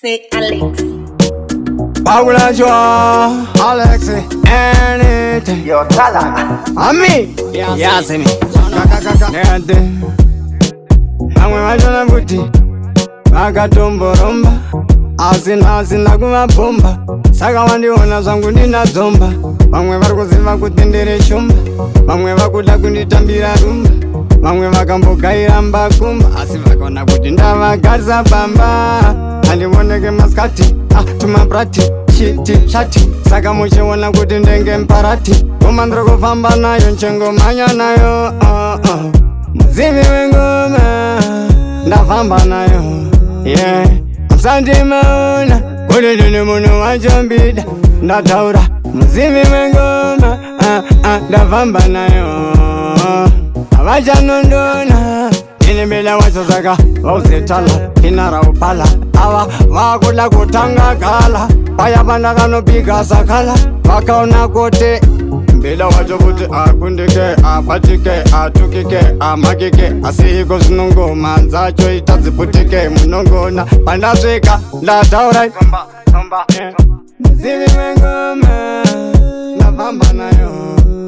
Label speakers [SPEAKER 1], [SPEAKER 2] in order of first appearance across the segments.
[SPEAKER 1] Say Alex.
[SPEAKER 2] Paula Joa, Alex, anything.
[SPEAKER 3] Yo, Tala.
[SPEAKER 2] Ami, yes, me. Nede, amwe majona buti, magatombo romba. Asina kumabomba, saka wandiona zvangu ndinadzomba. Vamwe vari kuziva kuti ndiri shumba, vamwe vakuda kunditambira rumba, vamwe vakambogaira mbakumba, asi vakaona kuti ndavagarisa pamba. Handioneke maskati, tumabrati, shiti, shati, saka muchiona kuti ndenge mparati. Ngoma ndiri kufamba nayo, nchengomanya nayo, muzivi wengoma, ndafamba nayo, yeah. Sandimaona, kule ndine munhu wachombida. Ndataura, muzivi wengoma, ndafamba nayo. Avachanondona, ine mbela wacho saka vauzetala, inara upala. Ava vakuda kutanga kala, paya pandakanopika sakala. Vakaona kote mbela wacho kuti akundike, apatike, atukike, amakike. Asi iko zinongoma dzacho itadziputike. Munongona pandasvika ndataura, muzivi wengoma, ndafamba nayo,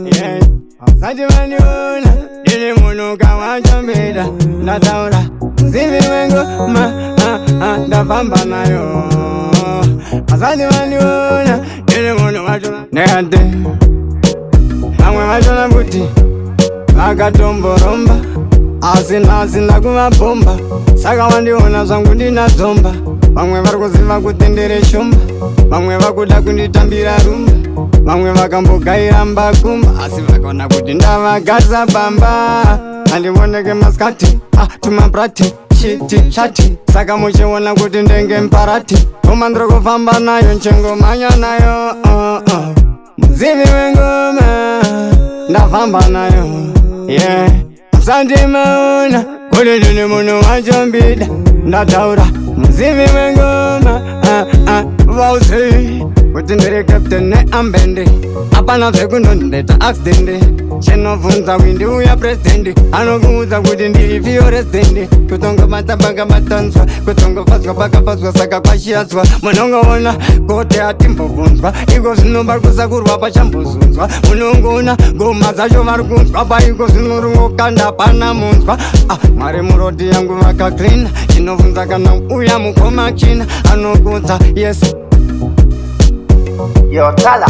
[SPEAKER 2] yeah. Vasati vandiona ndiri munhu kawachombida. Ndataura, muzivi wengoma, ndafamba nayo. Vasati vandiona ndiri munhu wacho nede. Vamwe vachona kuti vakatomboromba, asina kumabomba, saka wandiona zvangu ndinadzomba. Vamwe vari kuziva kuti ndiri shumba, vamwe vakuda kunditambira rumba, vamwe vakambogaira mbakumba, asi vakaona kuti ndavagarisa pamba. Handioneke maskati, tumabrati, shiti, shati, saka muchiona kuti ndenge mparati. Ngoma ndiri kufamba nayo, nchengomanya nayo, muzivi wengoma, ndafamba nayo, yeah. Sandimaona, kule ndine munhu wachombida. Ndataura, muzivi wengoma, vauzi kuti ndiri captain neambende. Apana zvekundondeta accident, chinovhunza windi uya president. Anokuudza kuti ndiri fiyo resident. Kutongobata bakabatanzwa, kutongofadzwa bakafadzwa, saka kwashiyadzwa. Munongoona kote atimbobvunzwa, iko zvinoba kusakurwa pachambozunzwa. Munongoona ngoma dzacho vari kunzwa, paiko zvinorungokanda pana munzwa. Mwari muroti yangu vakaklina, chinovhunza kana uya mukoma china. Anokuudza yes.
[SPEAKER 3] Yo, Tala.